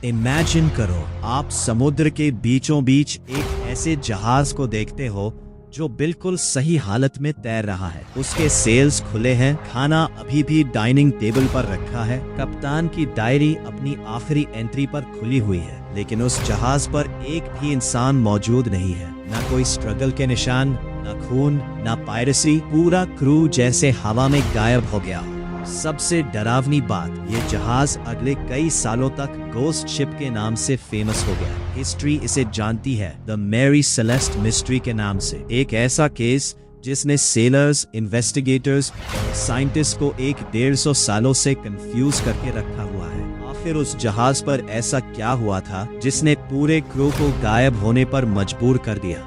Imagine करो, आप समुद्र के बीचों बीच एक ऐसे जहाज को देखते हो जो बिल्कुल सही हालत में तैर रहा है। उसके सेल्स खुले हैं, खाना अभी भी डाइनिंग टेबल पर रखा है, कप्तान की डायरी अपनी आखिरी एंट्री पर खुली हुई है, लेकिन उस जहाज पर एक भी इंसान मौजूद नहीं है। न कोई स्ट्रगल के निशान, न खून, न पायरेसी। पूरा क्रू जैसे हवा में गायब हो गया। सबसे डरावनी बात, ये जहाज अगले कई सालों तक गोस्ट शिप के नाम से फेमस हो गया। हिस्ट्री इसे जानती है द मैरी सेलेस्ट मिस्ट्री के नाम से। एक ऐसा केस जिसने सेलर्स, इन्वेस्टिगेटर्स, साइंटिस्ट को 150 सालों से कंफ्यूज करके रखा हुआ है। आखिर उस जहाज पर ऐसा क्या हुआ था जिसने पूरे क्रू को गायब होने पर मजबूर कर दिया?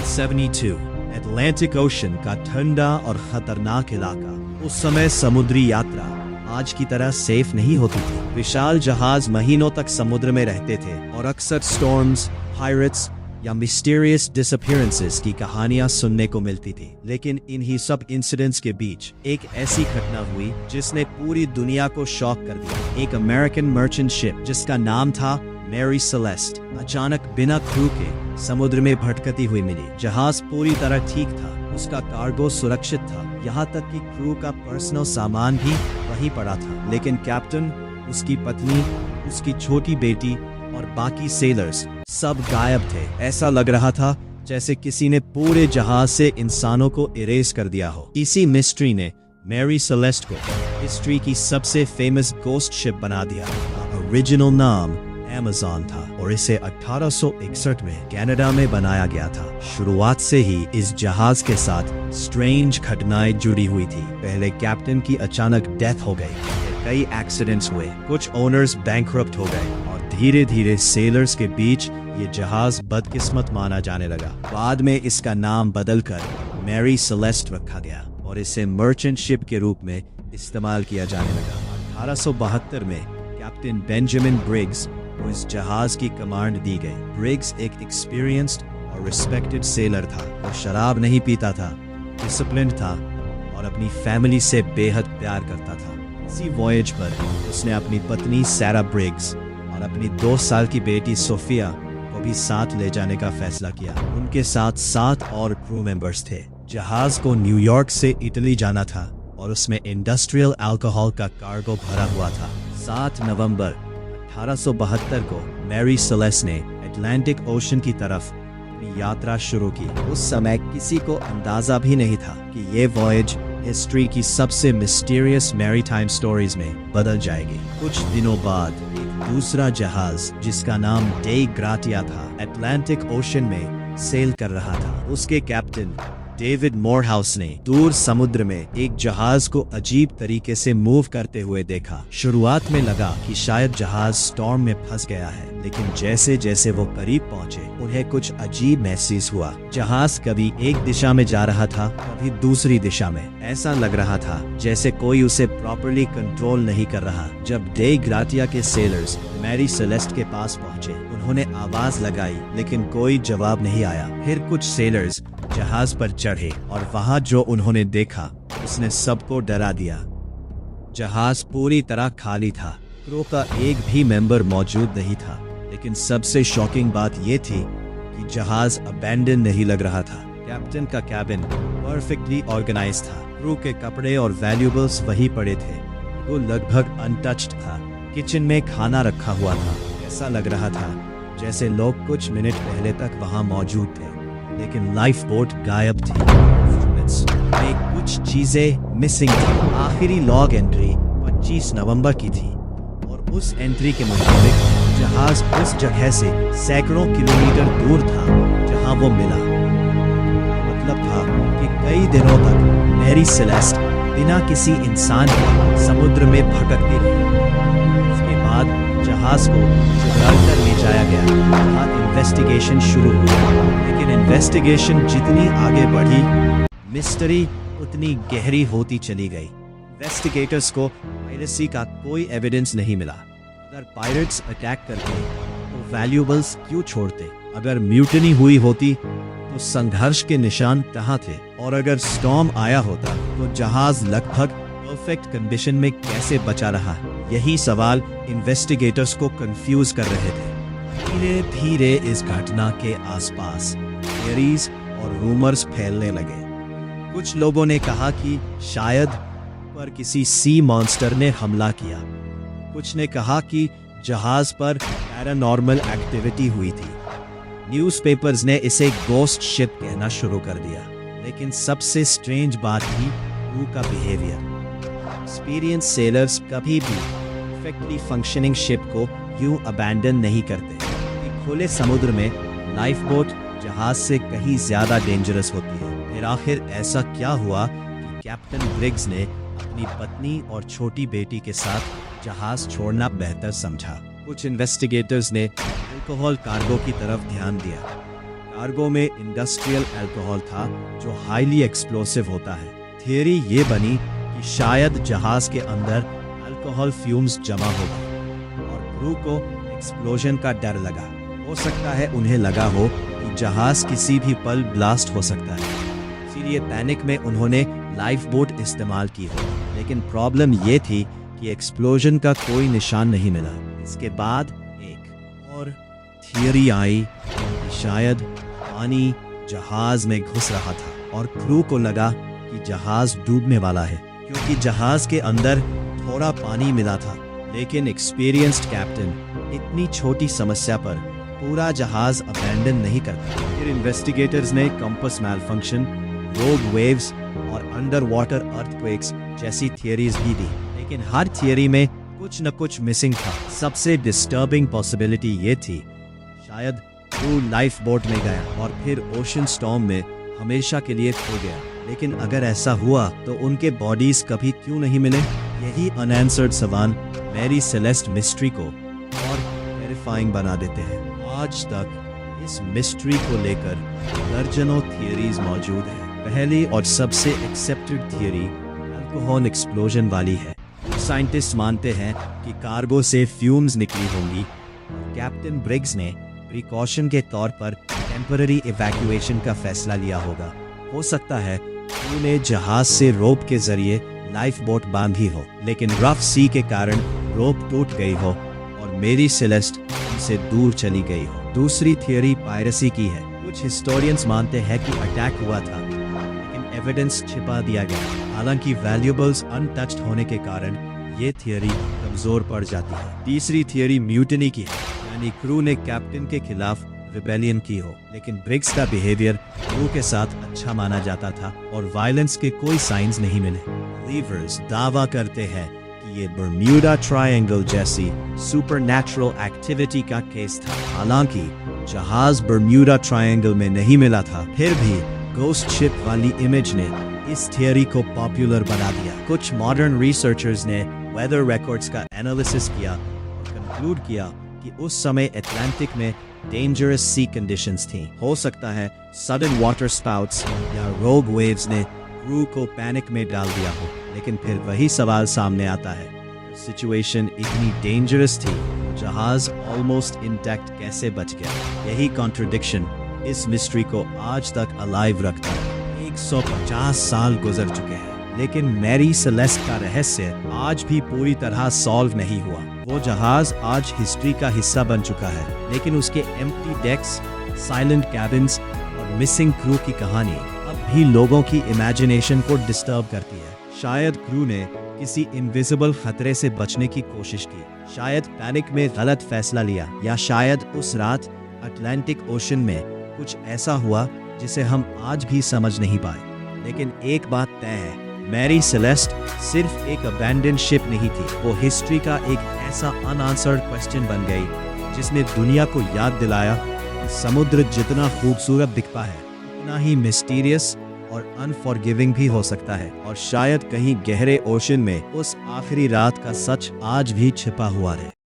72 अटलांटिक ओशन का ठंडा और खतरनाक इलाका। उस समय समुद्री यात्रा आज की तरह सेफ नहीं होती थी। विशाल जहाज महीनों तक समुद्र में रहते थे और अक्सर स्टॉर्म्स, पायरेट्स या मिस्टीरियस डिसअपीयरेंसेस की कहानियां सुनने को मिलती थी। लेकिन इन्हीं सब इंसिडेंट्स के बीच एक ऐसी घटना हुई जिसने पूरी दुनिया को शॉक कर दिया। एक अमेरिकन मर्चेंट शिप जिसका नाम था मैरी सेलेस्ट अचानक बिना क्रू के समुद्र में भटकती हुई मिली। जहाज पूरी तरह ठीक था, उसका कार्गो सुरक्षित था, यहाँ तक कि क्रू का पर्सनल सामान भी वहीं पड़ा था। लेकिन कैप्टन, उसकी पत्नी, उसकी छोटी बेटी और बाकी सेलर्स सब गायब थे। ऐसा लग रहा था जैसे किसी ने पूरे जहाज से इंसानों को इरेज कर दिया हो। इसी मिस्ट्री ने मैरी सेलेस्ट को हिस्ट्री की सबसे फेमस गोस्ट शिप बना दिया। ओरिजिनल नाम अमेज़न था और इसे 1861 में कनाडा में बनाया गया था। शुरुआत से ही इस जहाज के साथ स्ट्रेंज घटनाएं जुड़ी हुई थी। पहले कैप्टन की अचानक डेथ हो गई, कई एक्सीडेंट्स हुए, कुछ ओनर्स बैंकरप्ट हो गए और धीरे धीरे सेलर्स के बीच ये जहाज बदकिस्मत माना जाने लगा। बाद में इसका नाम बदलकर मैरी सेलेस्ट रखा गया और इसे मर्चेंट शिप के रूप में इस्तेमाल किया जाने लगा। 1872 में कैप्टन बेंजामिन ब्रिग्स को इस जहाज की कमांड दी गई। ब्रिग्स एक एक्सपीरियंस्ड और रिस्पेक्टेड सेलर था। वो शराब नहीं पीता था, डिसिप्लिन्ड था और अपनी फैमिली से बेहद प्यार करता था। इसी वॉयज पर उसने अपनी पत्नी सैरा ब्रिग्स और अपनी 2 साल की बेटी सोफिया को भी साथ ले जाने का फैसला किया। उनके साथ 7 और क्रू मेंबर्स थे। जहाज को न्यूयॉर्क से इटली जाना था और उसमें इंडस्ट्रियल अल्कोहल का कार्गो भरा हुआ था। 7 नवंबर 1872 को मैरी सेलेस्ट ने अटलांटिक ओशन की तरफ अपनी यात्रा शुरू की। उस समय किसी को अंदाजा भी नहीं था कि ये वॉयज हिस्ट्री की सबसे मिस्टीरियस मैरीटाइम स्टोरीज में बदल जाएगी। कुछ दिनों बाद एक दूसरा जहाज जिसका नाम डे ग्राटिया था अटलांटिक ओशन में सेल कर रहा था। उसके कैप्टन डेविड मोरहाउस ने दूर समुद्र में एक जहाज को अजीब तरीके से मूव करते हुए देखा। शुरुआत में लगा कि शायद जहाज स्टॉर्म में फंस गया है, लेकिन जैसे जैसे वो करीब पहुंचे उन्हें कुछ अजीब महसूस हुआ। जहाज कभी एक दिशा में जा रहा था, कभी दूसरी दिशा में। ऐसा लग रहा था जैसे कोई उसे प्रॉपर्ली कंट्रोल नहीं कर रहा। जब डे ग्राटिया के सेलर्स मैरी सेलेस्ट के पास पहुंचे, उन्होंने आवाज लगाई लेकिन कोई जवाब नहीं आया। फिर कुछ सेलर्स जहाज पर चढ़े और वहां जो उन्होंने देखा उसने सबको डरा दिया। जहाज पूरी तरह खाली था, क्रू का एक भी मेंबर मौजूद नहीं था। लेकिन सबसे शॉकिंग बात यह थी कि जहाज अबैंडन नहीं लग रहा था। कैप्टन का कैबिन परफेक्टली ऑर्गेनाइज था, क्रू के कपड़े और वैल्यूएबल्स वहीं पड़े थे, वो लगभग अनटच्ड था। किचन में खाना रखा हुआ था। ऐसा लग रहा था जैसे लोग कुछ मिनट पहले तक वहां मौजूद थे, लेकिन लाइफ बोट गायब थी। में कुछ चीजें मिसिंग थी। आखिरी लॉग एंट्री 25 नवंबर की थी और उस एंट्री के मुताबिक जहाज उस जगह से सैकड़ों किलोमीटर दूर था जहां वो मिला। मतलब था कि कई दिनों तक मैरी सेलेस्ट बिना किसी इंसान के समुद्र में भटकती रही। उसके बाद जहाज को जिब्राल्टर ले जाया गया, जहां इन्वेस्टिगेशन शुरू हुई। लेकिन इन्वेस्टिगेशन जितनी आगे बढ़ी, मिस्ट्री उतनी गहरी होती चली गई। इन्वेस्टिगेटर्स को पायरेसी का कोई एविडेंस नहीं मिला। अगर पायरेट्स अटैक करते तो वैल्यूएबल्स क्यों छोड़ते? अगर म्यूटनी हुई होती तो संघर्ष के निशान कहाँ थे? और अगर स्टॉर्म आया होता तो जहाज लगभग परफेक्ट कंडीशन में कैसे बचा रहा? यही सवाल इन्वेस्टिगेटर्स को कंफ्यूज कर रहे थे। धीरे धीरे इस घटना के आसपास थियरीज और रूमर्स फैलने लगे। कुछ लोगों ने कहा कि शायद पर किसी सी मॉन्स्टर ने हमला किया। कुछ ने कहा कि जहाज पर पैरानॉर्मल एक्टिविटी हुई थी। न्यूज़पेपर्स ने इसे गोस्ट शिप कहना शुरू कर दिया। लेकिन सबसे स्ट्रेंज बात थी क्रू का बिहेवियर। एक्सपीरियंस सेलर्स कभी भी परफेक्टली फंक्शनिंग शिप को यूं अबैंडन नहीं करते। खुले समुद्र में लाइफ बोट जहाज से कहीं ज्यादा डेंजरस होती है। फिर आखिर ऐसा क्या हुआ कि कैप्टन ब्रिग्स ने अपनी पत्नी और छोटी बेटी के साथ जहाज छोड़ना बेहतर समझा। कुछ इन्वेस्टिगेटर्स ने अल्कोहल कार्गो की तरफ ध्यान दिया। कार्गो में इंडस्ट्रियल अल्कोहल था जो हाईली एक्सप्लोसिव होता है। थियरी ये बनी कि शायद जहाज के अंदर अल्कोहल फ्यूम्स जमा हो गए और क्रू को एक्सप्लोजन का डर लगा। हो सकता है उन्हें लगा हो कि जहाज किसी भी पल ब्लास्ट हो सकता है, इसीलिए पैनिक में उन्होंने लाइफ बोट इस्तेमाल की हो। लेकिन प्रॉब्लम ये थी कि एक्सप्लोजन का कोई निशान नहीं मिला। इसके बाद एक और थियरी आई कि शायद पानी जहाज में घुस रहा था और क्रू को लगा कि जहाज डूबने वाला है, क्योंकि जहाज के अंदर थोड़ा पानी मिला था। लेकिन एक्सपीरियंस्ड कैप्टन इतनी छोटी समस्या पर पूरा जहाज अबैंडन नहीं करता। फिर इन्वेस्टिगेटर्स ने कंपास मैलफंक्शन, रोग वेव्स और अंडर वाटर अर्थक्वेक्स जैसी थियरीज भी दी। लेकिन हर थियरी में कुछ न कुछ मिसिंग था। सबसे डिस्टर्बिंग पॉसिबिलिटी ये थी शायद क्रू लाइफ बोट में गया और फिर ओशन स्टॉर्म में हमेशा के लिए खो गया। लेकिन अगर ऐसा हुआ तो उनके बॉडीज कभी क्यों नहीं मिले? यही अनआंसर्ड सवाल मैरी सेलेस्ट मिस्ट्री को और टेरिफाइंग बना देते हैं। आज तक इस मिस्ट्री को लेकर दर्जनों थियरीज मौजूद हैं। पहली और सबसे एक्सेप्टेड थियरी अल्कोहल एक्सप्लोजन वाली है। साइंटिस्ट मानते हैं कि कार्गो से फ्यूम्स निकली होंगी। कैप्टन ब्रिग्स ने प्रिकॉशन के तौर पर टेम्पररी इवैक्यूएशन का फैसला लिया होगा। हो सकता है उन्होंने जहाज से रोप के जरिए लाइफ बोट बांधी हो, लेकिन रफ सी के कारण रोप टूट गई हो और मेरी सेलेस्ट उनसे दूर चली गई हो। दूसरी थियरी पायरेसी की है। कुछ हिस्टोरियंस मानते हैं कि अटैक हुआ था लेकिन एविडेंस छिपा दिया गया। हालांकि वैल्यूएबल्स अनटच्ड होने के कारण ये थियरी कमजोर पड़ जाती है। तीसरी थियरी म्यूटिनी की है, यानी क्रू ने कैप्टन के खिलाफ रिबेलियन की हो। लेकिन ब्रिग्स का बिहेवियर क्रू के साथ अच्छा माना जाता था और वायलेंस के कोई साइंस नहीं मिले। बिलीवर्स दावा करते हैं कि ये बर्म्यूडा ट्रायंगल जैसी सुपरनैचुरल एक्टिविटी का केस था। हालांकि जहाज बर्म्यूडा ट्रायंगल में नहीं मिला था, फिर भी गोस्ट शिप वाली इमेज ने इस थियरी को पॉपुलर बना दिया। कुछ मॉडर्न रिसर्चर्स ने वेदर रिकॉर्ड्स का एनालिसिस किया और कंक्लूड किया कि उस समय अटलांटिक में डेंजरस सी कंडीशंस थीं। हो सकता है सडन वाटर स्पाउट्स या रोग वेव्स ने क्रू को पैनिक में डाल दिया हो। लेकिन फिर वही सवाल सामने आता है, सिचुएशन इतनी डेंजरस थी, जहाज ऑलमोस्ट इंटैक्ट कैसे बच गया? यही कॉन्ट्रडिक्शन इस मिस्ट्री को आज तक अलाइव रखता है। 150 साल गुजर चुके हैं लेकिन मैरी सेलेस्ट का रहस्य आज भी पूरी तरह सॉल्व नहीं हुआ। वो जहाज आज हिस्ट्री का हिस्सा बन चुका है, लेकिन उसके एम्प्टी डेक्स, साइलेंट कैबिन्स और मिसिंग क्रू की कहानी अब भी लोगों की इमेजिनेशन को डिस्टर्ब करती है। शायद क्रू ने किसी इनविजिबल खतरे से बचने की कोशिश की, शायद पैनिक में गलत फैसला लिया, या शायद उस रात अटलांटिक ओशन में कुछ ऐसा हुआ जिसे हम आज भी समझ नहीं पाए। लेकिन एक बात तय है, मैरी सेलेस्ट सिर्फ एक अबैंडन शिप नहीं थी, वो हिस्ट्री का एक ऐसा अनआंसर्ड क्वेश्चन बन गई जिसने दुनिया को याद दिलाया कि समुद्र जितना खूबसूरत दिखता है उतना ही मिस्टीरियस और अनफॉरगिविंग भी हो सकता है। और शायद कहीं गहरे ओशन में उस आखिरी रात का सच आज भी छिपा हुआ है।